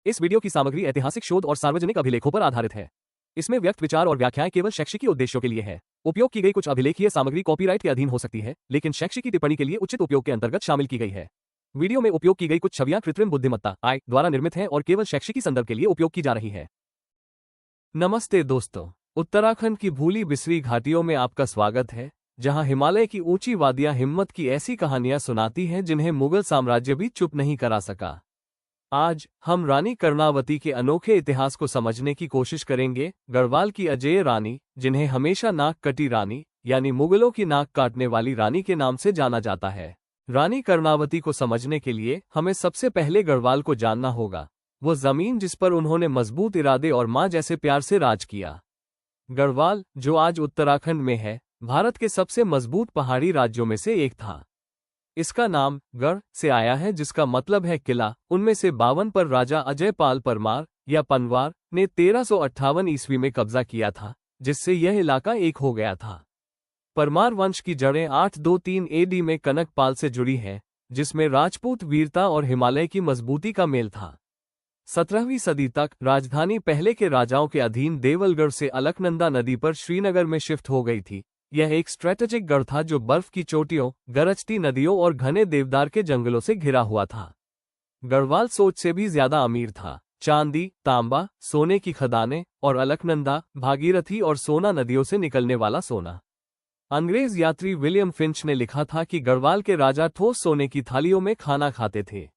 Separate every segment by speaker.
Speaker 1: इस वीडियो की सामग्री ऐतिहासिक शोध और सार्वजनिक अभिलेखों पर आधारित है। इसमें व्यक्त विचार और व्याख्याएं केवल शैक्षिकी उद्देश्यों के लिए है। उपयोग की गई कुछ अभिलेखीय सामग्री कॉपीराइट के अधीन हो सकती है, लेकिन शैक्षिकी टिप्पणी के लिए उचित उपयोग के अंतर्गत शामिल की गई है। वीडियो में उपयोग की गई कुछ छवियां कृत्रिम बुद्धिमत्ता AI द्वारा निर्मित हैं और केवल शैक्षिकी संदर्भ के लिए उपयोग की जा रही है। नमस्ते दोस्तों, उत्तराखंड की भूली बिसरी घाटियों में आपका स्वागत है, जहां हिमालय की ऊंची वादियां हिम्मत की ऐसी कहानियां सुनाती हैं जिन्हें मुगल साम्राज्य भी चुप नहीं करा सका। आज हम रानी कर्णावती के अनोखे इतिहास को समझने की कोशिश करेंगे। गढ़वाल की अजेय रानी, जिन्हें हमेशा नाक कटी रानी यानी मुगलों की नाक काटने वाली रानी के नाम से जाना जाता है। रानी कर्णावती को समझने के लिए हमें सबसे पहले गढ़वाल को जानना होगा, वो जमीन जिस पर उन्होंने मजबूत इरादे और मां जैसे प्यार से राज किया। गढ़वाल, जो आज उत्तराखंड में है, भारत के सबसे मजबूत पहाड़ी राज्यों में से एक था। इसका नाम गढ़ से आया है, जिसका मतलब है किला। उनमें से 52 पर राजा अजय पाल परमार या पनवार ने 1358 ईस्वी में कब्जा किया था, जिससे यह इलाका एक हो गया था। परमार वंश की जड़ें 823 AD में कनक पाल से जुड़ी हैं, जिसमें राजपूत वीरता और हिमालय की मजबूती का मेल था। 17वीं सदी तक राजधानी पहले के राजाओं के अधीन देवलगढ़ से अलकनंदा नदी पर श्रीनगर में शिफ्ट हो गई थी। यह एक स्ट्रेटेजिक गढ़ था जो बर्फ की चोटियों, गरजती नदियों और घने देवदार के जंगलों से घिरा हुआ था। गढ़वाल सोच से भी ज्यादा अमीर था। चांदी, तांबा, सोने की खदानें और अलकनंदा, भागीरथी और सोना नदियों से निकलने वाला सोना। अंग्रेज यात्री विलियम फिंच ने लिखा था कि गढ़वाल के राजा ठोस सोने की थालियों में खाना खाते थे।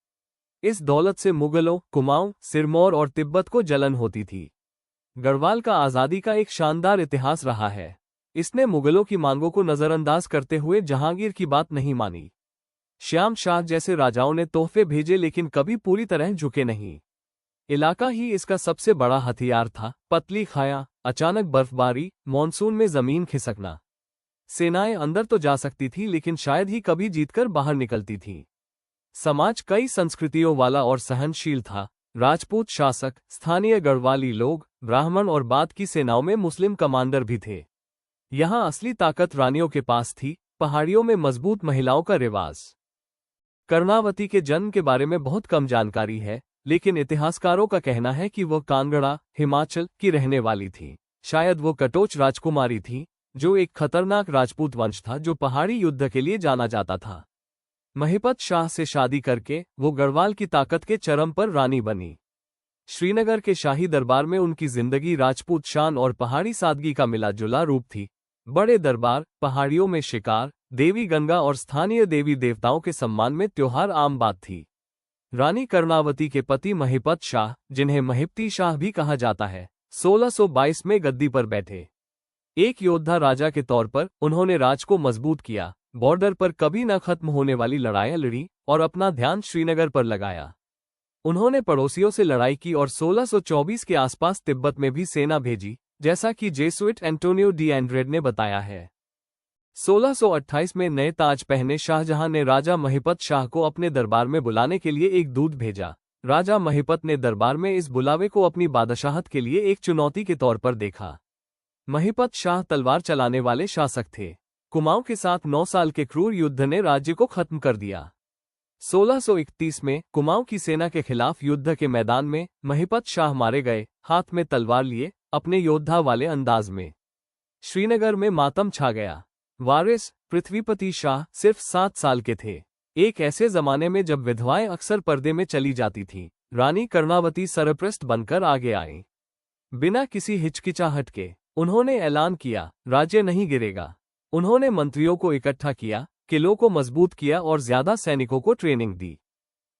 Speaker 1: इस दौलत से मुगलों, कुमाऊं, सिरमौर और तिब्बत को जलन होती थी। गढ़वाल का आजादी का एक शानदार इतिहास रहा है। इसने मुगलों की मांगों को नजरअंदाज करते हुए जहांगीर की बात नहीं मानी। श्याम शाह जैसे राजाओं ने तोहफे भेजे, लेकिन कभी पूरी तरह झुके नहीं। इलाका ही इसका सबसे बड़ा हथियार था। पतली खाया, अचानक बर्फबारी, मॉनसून में जमीन खिसकना। सेनाएं अंदर तो जा सकती थी, लेकिन शायद ही कभी जीतकर बाहर निकलती थी। समाज कई संस्कृतियों वाला और सहनशील था। राजपूत शासक, स्थानीय गढ़वाली लोग, ब्राह्मण और बाद की सेनाओं में मुस्लिम कमांडर भी थे। यहां असली ताकत रानियों के पास थी, पहाड़ियों में मजबूत महिलाओं का रिवाज। कर्णावती के जन्म के बारे में बहुत कम जानकारी है, लेकिन इतिहासकारों का कहना है कि वह कांगड़ा, हिमाचल की रहने वाली थी। शायद वो कटोच राजकुमारी थी, जो एक खतरनाक राजपूत वंश था जो पहाड़ी युद्ध के लिए जाना जाता था। महिपत शाह से शादी करके वो गढ़वाल की ताकत के चरम पर रानी बनी। श्रीनगर के शाही दरबार में उनकी जिंदगी राजपूत शान और पहाड़ी सादगी का मिला जुला रूप थी। बड़े दरबार, पहाड़ियों में शिकार, देवी गंगा और स्थानीय देवी देवताओं के सम्मान में त्योहार आम बात थी। रानी कर्णावती के पति महिपत शाह, जिन्हें महिपती शाह भी कहा जाता है, 1622 में गद्दी पर बैठे। एक योद्धा राजा के तौर पर उन्होंने राज को मजबूत किया, बॉर्डर पर कभी न खत्म होने वाली लड़ाइयां लड़ी और अपना ध्यान श्रीनगर पर लगाया। उन्होंने पड़ोसियों से लड़ाई की और 1624 के आसपास तिब्बत में भी सेना भेजी, जैसा कि जेसुइट एंटोनियो डी एंड्रेड ने बताया है। 1628 में नए ताज पहने शाहजहां ने राजा महिपत शाह को अपने दरबार में बुलाने के लिए एक दूत भेजा। राजा महिपत ने दरबार में इस बुलावे को अपनी बादशाहत के लिए एक चुनौती के तौर पर देखा। महिपत शाह तलवार चलाने वाले शासक थे। कुमाऊं के साथ 9 साल के क्रूर युद्ध ने राज्य को खत्म कर दिया। 1631 में कुमाऊं की सेना के खिलाफ युद्ध के मैदान में महिपत शाह मारे गए, हाथ में तलवार लिए, अपने योद्धा वाले अंदाज में। श्रीनगर में मातम छा गया। वारिस पृथ्वीपति शाह सिर्फ 7 साल के थे। एक ऐसे जमाने में जब विधवाएं अक्सर पर्दे में चली जाती थीं, रानी कर्णावती सरप्रस्त बनकर आगे आई। बिना किसी हिचकिचाहट के उन्होंने ऐलान किया, राज्य नहीं गिरेगा। उन्होंने मंत्रियों को इकट्ठा किया, किलों को मजबूत किया और ज्यादा सैनिकों को ट्रेनिंग दी।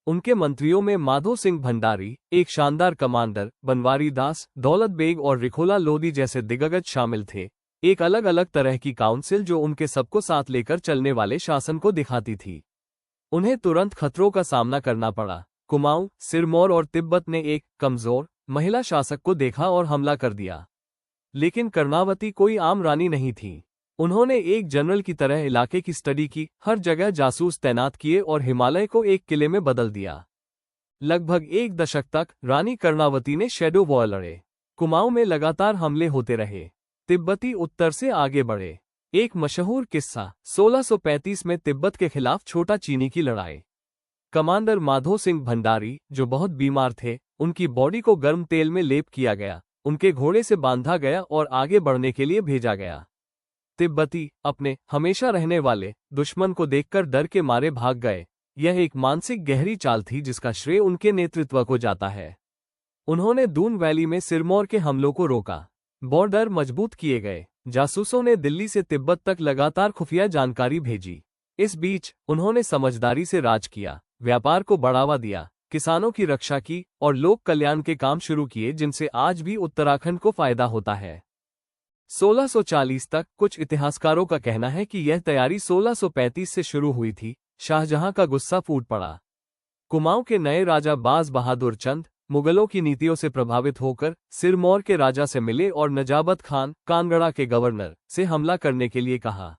Speaker 1: उनके मंत्रियों में माधो सिंह भंडारी, एक शानदार कमांडर, बनवारी दास, दौलत बेग और रिखोला लोदी जैसे दिग्गज शामिल थे। एक अलग अलग तरह की काउंसिल जो उनके सबको साथ लेकर चलने वाले शासन को दिखाती थी। उन्हें तुरंत खतरों का सामना करना पड़ा। कुमाऊं, सिरमौर और तिब्बत ने एक कमजोर महिला शासक को देखा और हमला कर दिया। लेकिन कर्णावती कोई आम रानी नहीं थी। उन्होंने एक जनरल की तरह इलाके की स्टडी की, हर जगह जासूस तैनात किए और हिमालय को एक किले में बदल दिया। लगभग 1 दशक तक रानी कर्णावती ने शैडो वॉर लड़े। कुमाऊं में लगातार हमले होते रहे। तिब्बती उत्तर से आगे बढ़े। एक मशहूर किस्सा, 1635 में तिब्बत के खिलाफ छोटा चीनी की लड़ाई। कमांडर माधो सिंह भंडारी, जो बहुत बीमार थे, उनकी बॉडी को गर्म तेल में लेप किया गया, उनके घोड़े से बांधा गया और आगे बढ़ने के लिए भेजा गया। तिब्बती अपने हमेशा रहने वाले दुश्मन को देखकर डर के मारे भाग गए। यह एक मानसिक गहरी चाल थी जिसका श्रेय उनके नेतृत्व को जाता है। उन्होंने दून वैली में सिरमौर के हमलों को रोका। बॉर्डर मजबूत किए गए। जासूसों ने दिल्ली से तिब्बत तक लगातार खुफिया जानकारी भेजी। इस बीच उन्होंने समझदारी से राज किया, व्यापार को बढ़ावा दिया, किसानों की रक्षा की और लोक कल्याण के काम शुरू किए जिनसे आज भी उत्तराखंड को फायदा होता है। 1640 तक कुछ इतिहासकारों का कहना है कि यह तैयारी 1635 से शुरू हुई थी। शाहजहां का गुस्सा फूट पड़ा। कुमाऊं के नए राजा बाज बहादुर चंद मुगलों की नीतियों से प्रभावित होकर सिरमौर के राजा से मिले और नजाबत खान कानगड़ा के गवर्नर से हमला करने के लिए कहा।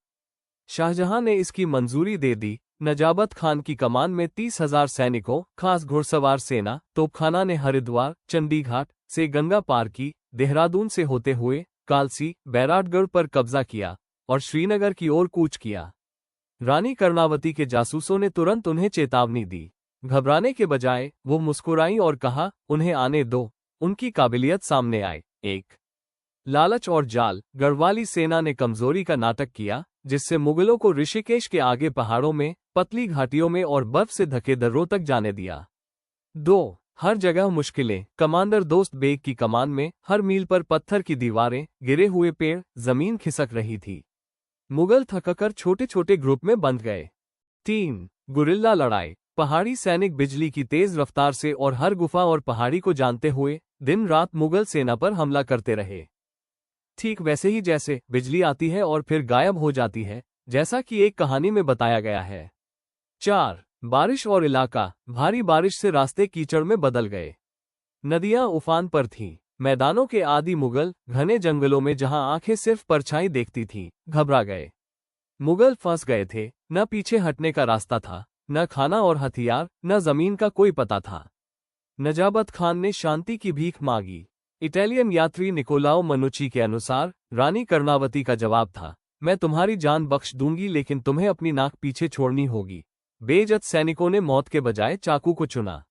Speaker 1: शाहजहां ने इसकी मंजूरी दे दी। नजाबत खान की कमान में 30,000 सैनिकों, खास घुड़सवार सेना, तोपखाना ने हरिद्वार, चंडीघाट से गंगा पार की, देहरादून से होते हुए कालसी, बैराटगढ़ पर कब्जा किया और श्रीनगर की ओर कूच किया। रानी कर्णावती के जासूसों ने तुरंत उन्हें चेतावनी दी। घबराने के बजाय वो मुस्कुराई और कहा, उन्हें आने दो, उनकी काबिलियत सामने आए। एक लालच और जाल। गढ़वाली सेना ने कमजोरी का नाटक किया, जिससे मुगलों को ऋषिकेश के आगे पहाड़ों में, पतली घाटियों में और बर्फ से ढके दर्रों तक जाने दिया। 2 हर जगह मुश्किलें। कमांडर दोस्त बेग की कमान में हर मील पर पत्थर की दीवारें, गिरे हुए पेड़, जमीन खिसक रही थी। मुगल थककर छोटे छोटे ग्रुप में बंध गए। 3 गुरिल्ला लड़ाई। पहाड़ी सैनिक बिजली की तेज रफ्तार से और हर गुफा और पहाड़ी को जानते हुए दिन रात मुगल सेना पर हमला करते रहे। ठीक वैसे ही जैसे बिजली आती है और फिर गायब हो जाती है, जैसा कि एक कहानी में बताया गया है। 4 बारिश और इलाका। भारी बारिश से रास्ते कीचड़ में बदल गए। नदियां उफान पर थीं। मैदानों के आदि मुगल घने जंगलों में जहां आंखें सिर्फ परछाई देखती थीं, घबरा गए। मुगल फंस गए थे। न पीछे हटने का रास्ता था, न खाना और हथियार, न जमीन का कोई पता था। नजाबत खान ने शांति की भीख मांगी। इटालियन यात्री निकोलाओ मनुची के अनुसार रानी कर्णावती का जवाब था, मैं तुम्हारी जान बख्श दूंगी लेकिन तुम्हें अपनी नाक पीछे छोड़नी होगी। बेइज्जत सैनिकों ने मौत के बजाय चाकू को चुना।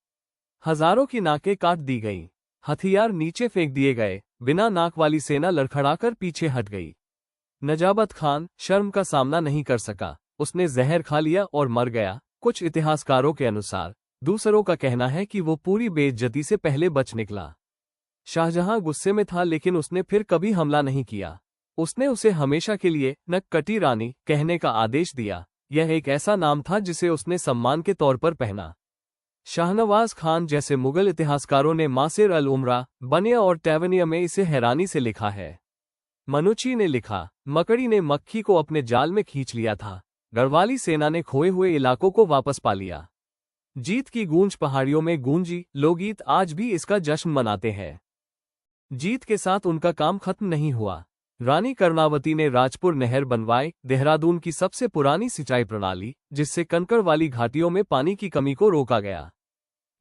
Speaker 1: हजारों की नाकें काट दी गईं। हथियार नीचे फेंक दिए गए। बिना नाक वाली सेना लड़खड़ाकर पीछे हट गई। नजाबत खान शर्म का सामना नहीं कर सका। उसने जहर खा लिया और मर गया। कुछ इतिहासकारों के अनुसार दूसरों का कहना है कि वो पूरी बेइज्जती से पहले बच निकला। शाहजहां गुस्से में था लेकिन उसने फिर कभी हमला नहीं किया। उसने उसे हमेशा के लिए नक्कटी रानी कहने का आदेश दिया। यह एक ऐसा नाम था जिसे उसने सम्मान के तौर पर पहना। शाहनवाज खान जैसे मुगल इतिहासकारों ने मासिर अल उमरा, बनिया और टैवनिया में इसे हैरानी से लिखा है। मनुची ने लिखा, मकड़ी ने मक्खी को अपने जाल में खींच लिया था। गढ़वाली सेना ने खोए हुए इलाकों को वापस पा लिया। जीत की गूंज पहाड़ियों में गूंजी। लोकगीत आज भी इसका जश्न मनाते हैं। जीत के साथ उनका काम खत्म नहीं हुआ। रानी कर्णावती ने राजपुर नहर बनवाई, देहरादून की सबसे पुरानी सिंचाई प्रणाली, जिससे कंकड़ वाली घाटियों में पानी की कमी को रोका गया।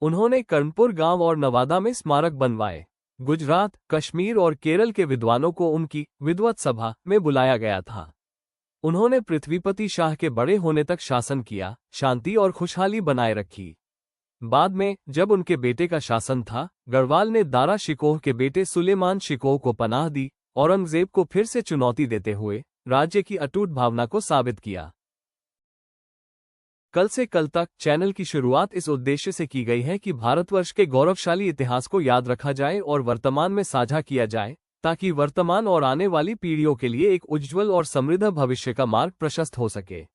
Speaker 1: उन्होंने कर्णपुर गांव और नवादा में स्मारक बनवाए। गुजरात, कश्मीर और केरल के विद्वानों को उनकी विद्वत सभा में बुलाया गया था। उन्होंने पृथ्वीपति शाह के बड़े होने तक शासन किया, शांति और खुशहाली बनाए रखी। बाद में जब उनके बेटे का शासन था, गढ़वाल ने दारा शिकोह के बेटे सुलेमान शिकोह को पनाह दी। औरंगजेब को फिर से चुनौती देते हुए राज्य की अटूट भावना को साबित किया। कल से कल तक चैनल की शुरुआत इस उद्देश्य से की गई है कि भारतवर्ष के गौरवशाली इतिहास को याद रखा जाए और वर्तमान में साझा किया जाए, ताकि वर्तमान और आने वाली पीढ़ियों के लिए एक उज्ज्वल और समृद्ध भविष्य का मार्ग प्रशस्त हो सके।